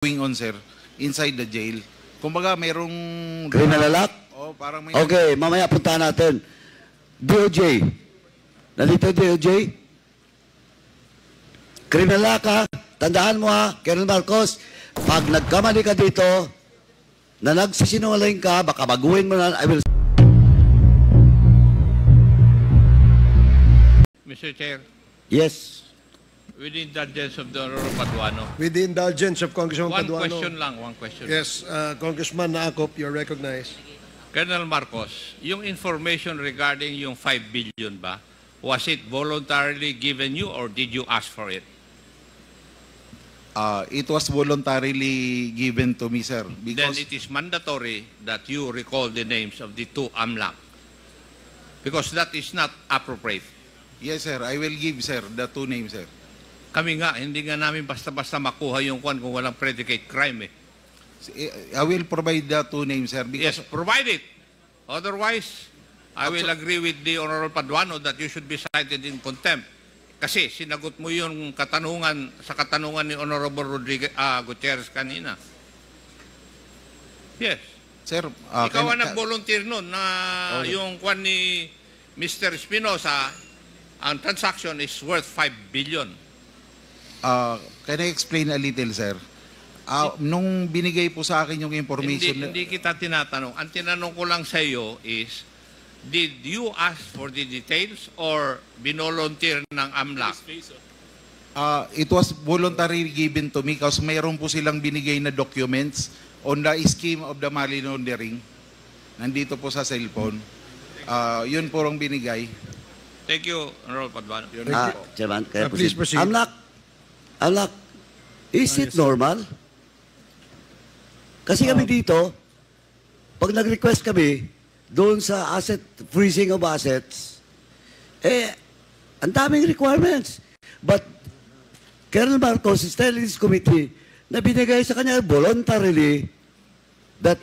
going on, sir, inside the jail. Kumbaga, merong... Criminal act? Oh, parang may... Okay, mamaya puntahan natin. DOJ. Nandito DOJ? Criminal act ha? Tandaan mo ha, Colonel Marcos, pag nagkamali ka dito, na nagsisinungaling ka, baka baguhin mo na, I will... Mr. Chair, Yes. with the indulgence of the Honorable Paduano, With the indulgence of Congressman one Paduano. question lang, one question. Yes, Congressman Naakop, you're recognized. Colonel Marcos, yung information regarding yung 5 billion ba, was it voluntarily given you or did you ask for it? It was voluntarily given to me, sir. Then Because it is mandatory that you recall the names of the two AMLAC. Because that is not appropriate. yes, sir, I will give, sir, the two names, sir. Kami nga, hindi nga namin basta-basta makuha yung kwan kung walang predicate crime eh. I will provide the two names, sir. Yes, Because provide it. Otherwise, I will agree with the Honorable Paduano that you should be cited in contempt. Kasi sinagot mo yung katanungan sa katanungan ni Honorable Rodriguez, Gutierrez kanina. Yes. sir, Ikaw ang nag-volunteer nun na yung kwan ni Mr. Espinosa, ang transaction is worth 5 billion. can I explain a little, sir? Nung binigay po sa akin yung information... Hindi kita tinatanong. Ang tinanong ko lang sa iyo is, did you ask for the details or binolunteer ng AMLAC? It was voluntarily given to me kasi mayroon po silang binigay na documents on the scheme of the money laundering. Nandito po sa cellphone. Yun po ang binigay. Thank you, Honorable Paduano. Chairman, kaya Please proceed. Amlak, is it normal? Kasi kami dito, pag nag-request kami, doon sa asset, freezing of assets, ang daming requirements. But, Colonel Marcos is telling this committee na binigay sa kanya voluntarily that,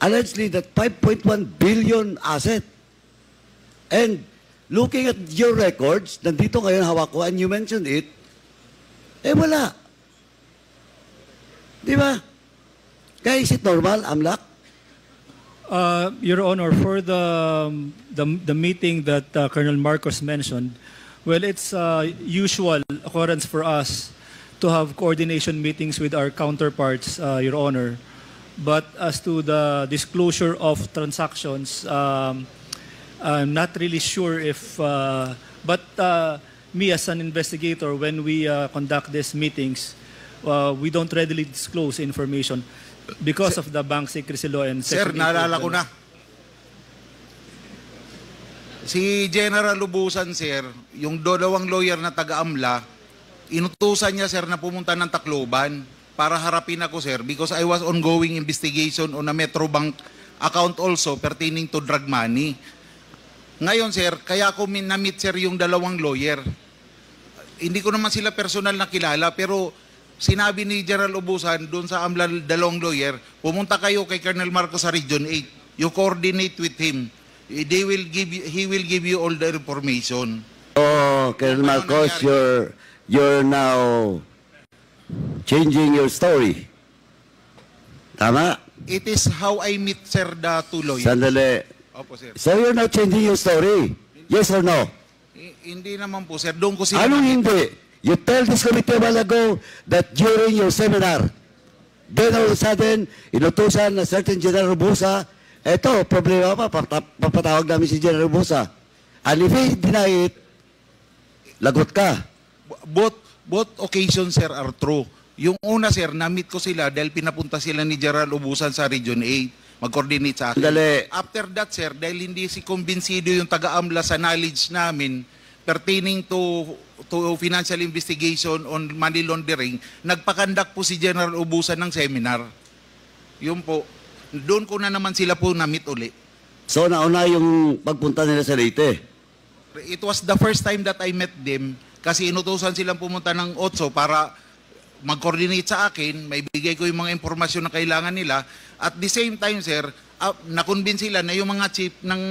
allegedly, that 5.1 billion asset. And, looking at your records, nandito ngayon hawak ko, and you mentioned it, wala. Di ba? Kaya is it normal, Amlak? Your Honor, for the meeting that Colonel Marcos mentioned, well, it's usual occurrence for us to have coordination meetings with our counterparts, Your Honor. But as to the disclosure of transactions, I'm not really sure if, but me as an investigator, when we conduct these meetings, we don't readily disclose information because of the bank secrecy law and Sir, naalala ko na. Si General Lubusan, sir, yung dalawang lawyer na taga-AMLA, inutusan niya, sir, na pumunta ng Tacloban para harapin ako, sir, because I was ongoing investigation on a Metrobank account also pertaining to drug money. Ngayon, sir, kaya ako na-meet, sir, yung dalawang lawyer. Hindi ko naman sila personal na kilala, pero sinabi ni General Ubusan doon sa AMLA dalawang lawyer, pumunta kayo kay Colonel Marcos sa Region 8. You coordinate with him. He will give you all the information. Oh, Colonel Marcos, you're now changing your story. Tama? It is how I meet, sir, the two lawyers. Sandali. Opo, sir. So you're now changing your story? Yes or no? Hindi naman po, sir. Doon ko sila... Anong hindi? You tell this committee a while ago that during your seminar, then all of a sudden, inutusan na certain General Robusa, eto, problema pa, papatawag namin si General Robusa. And if he deny it, lagot ka. Both occasions, sir, are true. Yung una, sir, na-meet ko sila dahil pinapunta sila ni General Ubusan sa Region 8. Mag-coordinate sa akin. Dali. After that, sir, dahil hindi si kumbinsido yung taga-AMLA sa knowledge namin pertaining to financial investigation on money laundering, nagpakandak po si General Ubusan ng seminar. Yun po. Doon ko na naman sila po na-meet uli. So nauna yung pagpunta nila sa Leyte. It was the first time that I met them kasi inutusan silang pumunta ng OTSO para mag-coordinate sa akin, may bigay ko yung mga impormasyon na kailangan nila. At the same time, sir, na-convince sila na yung mga chief ng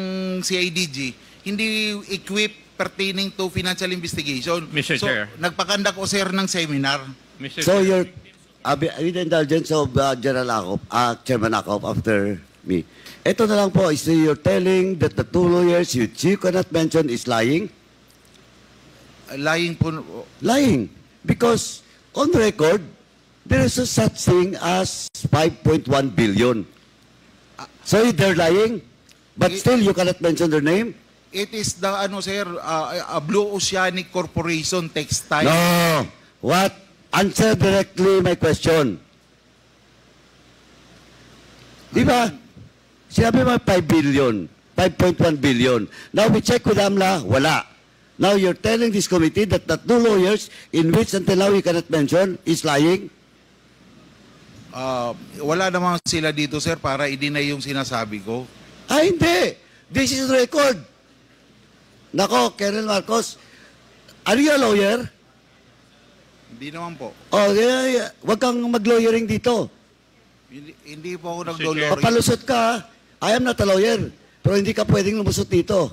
CIDG hindi equipped pertaining to financial investigation. Mr. So, Chair. nagpakandak ko, sir, ng seminar. Mr. So Chair, with the indulgence of General Acop, Chairman Acop after me. Ito na lang po, is you're telling that the two lawyers you cannot mention is lying? Lying po, Lying. Because on record, there is a such thing as 5.1 billion. So they're lying, but still you cannot mention their name? it is the, sir, a Blue Oceanic Corporation Textile. No. What? Answer directly my question. Di ba? Sinabi mo 5 billion, 5.1 billion. Now we check with AMLA, wala. Now you're telling this committee that the two lawyers in which until now we cannot mention is lying? Wala naman sila dito, sir, para i-deny yung sinasabi ko. Ah, hindi. This is record. Nako, Colonel Marcos, are you a lawyer? Hindi naman po. Oh, wag kang mag-lawyering dito. Hindi po ako nagdo-lawyer. Papalusot ka. I am not a lawyer. Pero hindi ka pwedeng lumusot dito.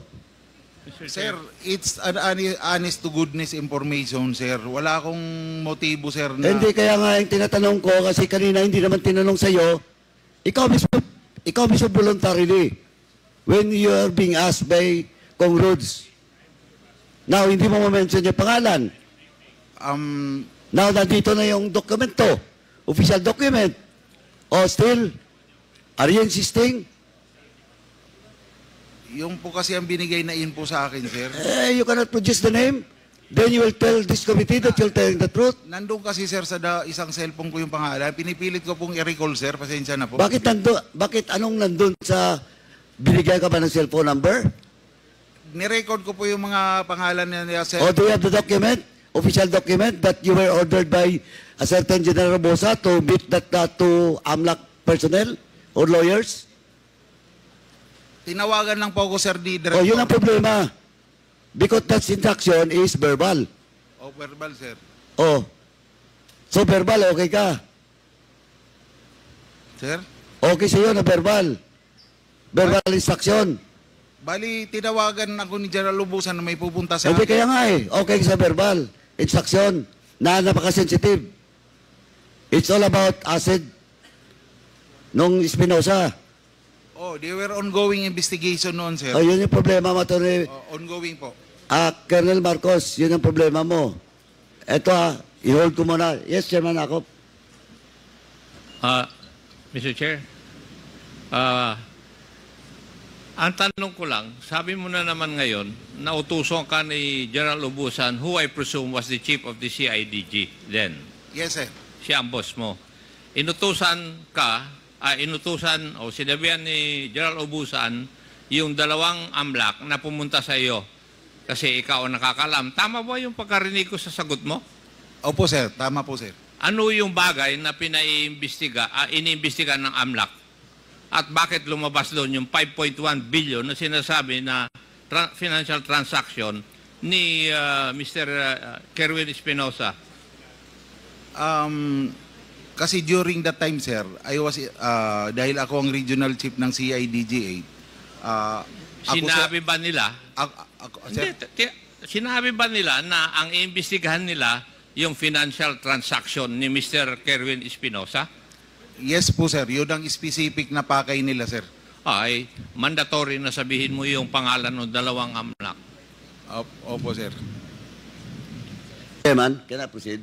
Sir, it's an honest to goodness information, sir. Wala akong motibo, sir, na... Hindi, kaya nga yung tinatanong ko, kasi kanina hindi naman tinanong sa'yo, ikaw mismo voluntarily, when you are being asked by Kong Rods. Now, hindi mo ma-mention yung pangalan. Now, nandito na yung dokumento, official document. O still, are you insisting? Yung po kasi ang binigay na info sa akin, sir. You cannot produce the name. Then you will tell this committee that you're telling the truth. Nandun kasi, sir, sa isang cellphone ko yung pangalan. Pinipilit ko pong i-recall, sir. Pasensya na po. Bakit anong nandun sa binigyan ka ba ng cellphone number? Nirecord ko po yung mga pangalan niya, sir. Or do you have the document, official document, that you were ordered by a certain General Bosa to meet that to AMLAC personnel or lawyers? Tinawagan lang po ako, sir, di O, yun ang problema. Because that instruction is verbal. Oh, verbal, sir. Oh. So, verbal, okay ka? Sir? Okay sa'yo na verbal. Verbal instruction. Bali, tinawagan ako ni General Lubusan na may pupunta sa... Hindi kaya nga eh. Okay sa verbal. Instruction. Na napaka-sensitive. It's all about acid. Nung Espinosa. Oh, they were ongoing investigation noon, sir. Oh, yun yung problema mo, Tony. Ongoing po. Colonel Marcos, yun ang problema mo. Ito i-hold ko muna. Yes, Chairman Acop. Mr. Chair, ang tanong ko lang, sabi mo na naman ngayon, nautusan ka ni General Ubusan, who I presume was the chief of the CIDG then. Yes, sir. Siya ang boss mo. Inutusan o sinabihan ni General Ubusan yung dalawang AMLAC na pumunta sa iyo kasi ikaw ang nakakalam. Tama ba yung pagkarinig ko sa sagot mo? Opo, sir. Tama po, sir. Ano yung bagay na iniimbestiga ng AMLAC? At bakit lumabas doon yung 5.1 billion na sinasabi na financial transaction ni Mr. Kerwin Espinosa? Kasi during that time, sir, I was, dahil ako ang regional chief ng CIDG 8, Sinabi ba nila? Sir? Sinabi ba nila na ang iimbestigahan nila yung financial transaction ni Mr. Kerwin Espinosa? Yes po, sir. Yun ang specific na pakay nila, sir. Ay, mandatory na sabihin mo yung pangalan ng dalawang AMLAC. Opo, sir. Chairman, can I proceed?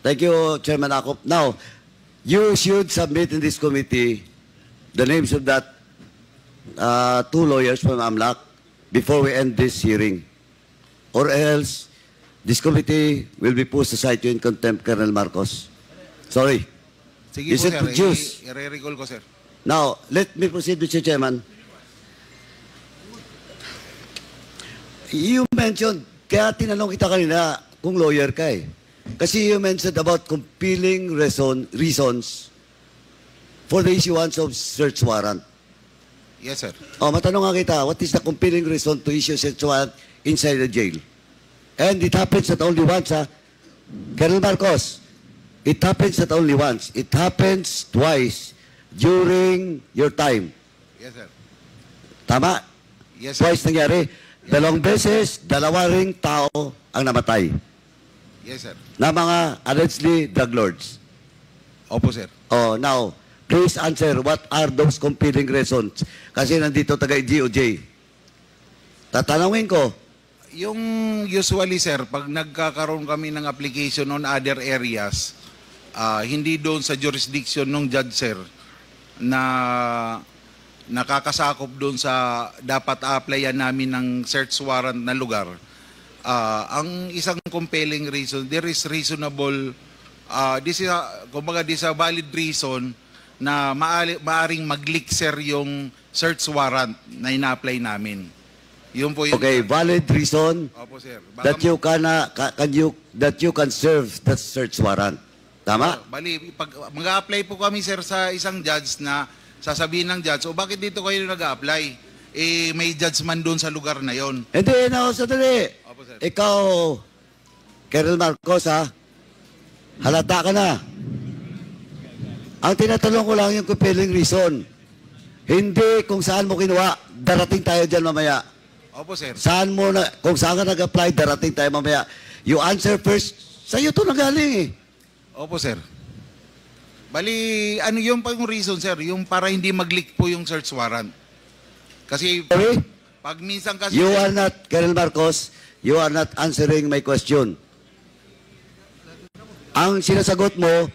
Thank you, Chairman Acop. Now, you should submit in this committee the names of that two lawyers from AMLAC before we end this hearing. Or else, this committee will be pushed aside to in contempt, Colonel Marcos. Sorry. Sige Is po, it sir. produced? I-recall ko, sir. Now, let me proceed, Mr. Chairman. You mentioned, kaya tinanong kita kanina kung lawyer ka eh. Kasi you mentioned about compelling reasons for the issuance of search warrant. Yes, sir. Oh, matanong nga kita, what is the compelling reason to issue search warrant inside the jail? And it happens not only once, Colonel Marcos, it happens not only once. It happens twice during your time. Yes, sir. Tama? Yes, sir. Twice nangyari. Dalawang beses, dalawa ring tao ang namatay Yes, sir. na mga allegedly drug lords. Opo, sir. Oh, now, please answer, what are those compelling reasons? Kasi nandito taga-DOJ. Tatanungin ko, Yung usually, sir, pag nagkakaroon kami ng application on other areas, hindi doon sa jurisdiction ng judge, sir, na nakakasakop doon sa dapat applyan namin ng search warrant na lugar. Ang isang compelling reason, there is reasonable, this is a valid reason na maaring mag-leak, sir, yung search warrant na ina-apply namin. Yun po yung... okay, valid reason Opo, sir. that you can serve the search warrant. Tama? Bali, pag mag-a-apply po kami, sir, sa isang judge na sasabihin ng judge, o bakit dito kayo nag-a-apply? Eh, may judge man doon sa lugar na yon. Hindi, no, sandali. Opo, sir. Ikaw, Colonel Marcos, ha? Halata ka na. Ang tinatanong ko lang yung compelling reason. Hindi kung saan mo kinuha. Darating tayo dyan mamaya. Opo, sir. Kung saan ka nag-apply, darating tayo mamaya. You answer first. Sa'yo to nagaling eh. Opo, sir. Bali, ano yung pa yung reason, sir? Yung para hindi mag-leak po yung search warrant. Kasi Sorry? pag minsan kasi... You are not, Colonel Marcos, you are not answering my question. Ang sinasagot mo,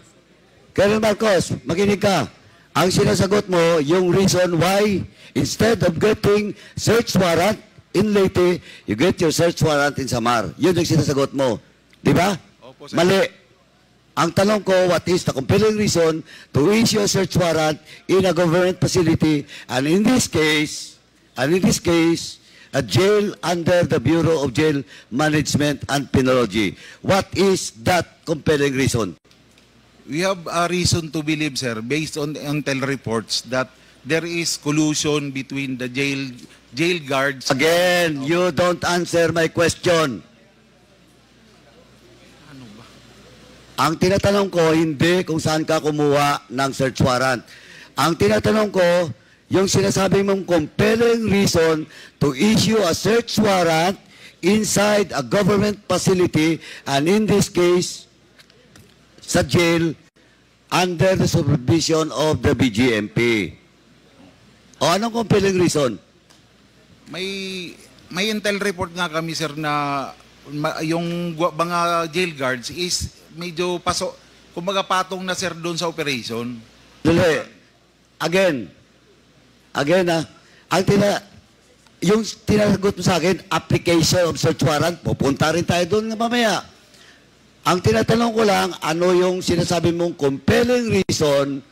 Colonel Marcos, makinig ka. Ang sinasagot mo, yung reason why, instead of getting search warrant in Leyte, you get your search warrant in Samar. Yun yung sinasagot mo. Di ba? Opo, sir. Mali. Ang tanong ko, what is the compelling reason to issue a search warrant in a government facility, and in this case, a jail under the Bureau of Jail Management and Penology. What is that compelling reason? We have a reason to believe, sir, based on intel reports, that there is collusion between the jail guards. Again, you don't answer my question. Ang tinatanong ko, hindi kung saan ka kumuha ng search warrant. Ang tinatanong ko, yung sinasabi mong compelling reason to issue a search warrant inside a government facility, and in this case, sa jail, under the supervision of the BGMP. O anong compelling reason? May intel report nga kami, sir, na yung mga jail guards is medyo kumbaga patong na, sir, doon sa operation. Dali. Again, yung tinasagot mo sa akin, application of search warrant, pupunta rin tayo doon mamaya. Ang tinatanong ko lang, ano yung sinasabi mong compelling reason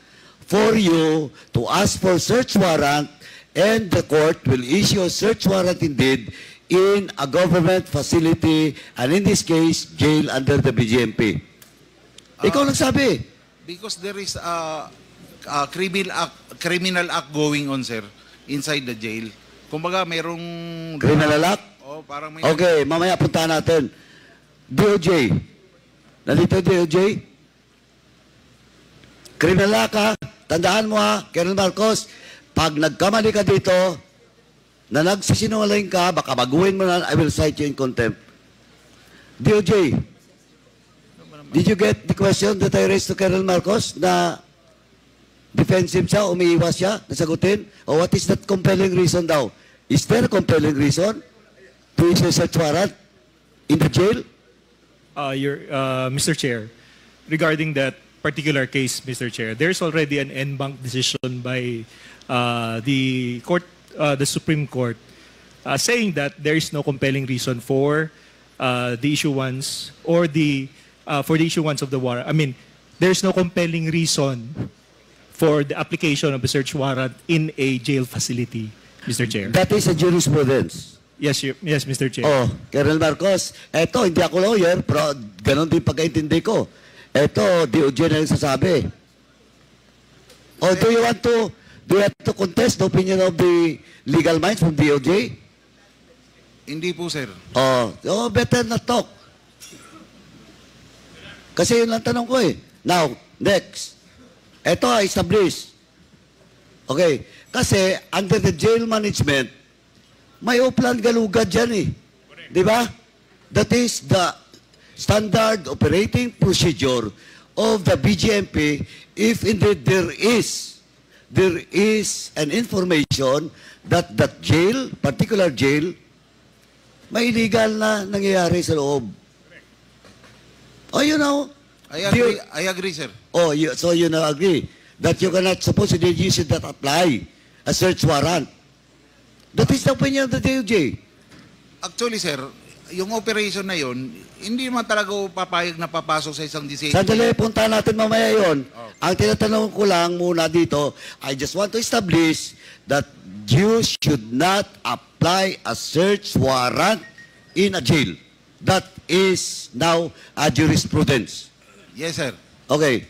for you to ask for search warrant, and the court will issue a search warrant indeed in a government facility, and in this case, jail under the BGMP. Ikaw nagsabi. Because there is a criminal act going on, sir, inside the jail. Kumbaga, mayroong... Criminal act? Oh, parang may... Okay, mamaya punta natin. DOJ. Nandito DOJ? Criminal act ha? Tandaan mo ha, Colonel Marcos, pag nagkamali ka dito, na nagsisinungaling ka, baka baguhin mo na, I will cite you in contempt. DOJ, did you get the question that I raised to Colonel Marcos na defensive siya, umiiwas siya, nasagutin? O what is that compelling reason daw? Is there a compelling reason to issue a search warrant in the jail? Mr. Chair, regarding that particular case, Mr. Chair, there's already an en banc decision by the Supreme Court saying that there is no compelling reason for the issuance or for the issuance of the warrant. I mean, there's no compelling reason for the application of a search warrant in a jail facility, Mr. Chair. That is a jurisprudence. Yes, Mr. Chair. Oh, Colonel Marcos, eto, hindi ako lawyer, pero ganun din pagkaintindi ko. Eto, DOJ na yung sasabi. Oh, do you want to contest the opinion of the legal minds from DOJ? Hindi po, sir. Oh, better not talk. Kasi yun lang tanong ko eh. Now, next. Eto, establish. Okay. Kasi, under the jail management, may uplan galugad dyan eh. Di ba? That is the standard operating procedure of the BGMP if indeed there is an information that that jail, particular jail, may illegal na nangyayari sa loob. Oh, you know. I agree, sir. Oh, so you now agree that you cannot supposedly you should not apply a search warrant. That is the opinion of the DOJ. Actually, sir, yung operation na yun, hindi naman talaga papayag na papasok sa isang decision. Sandali, punta natin mamaya yon. Ang tinatanong ko lang muna dito, I just want to establish that you should not apply a search warrant in a jail. That is now a jurisprudence. Yes, sir. Okay.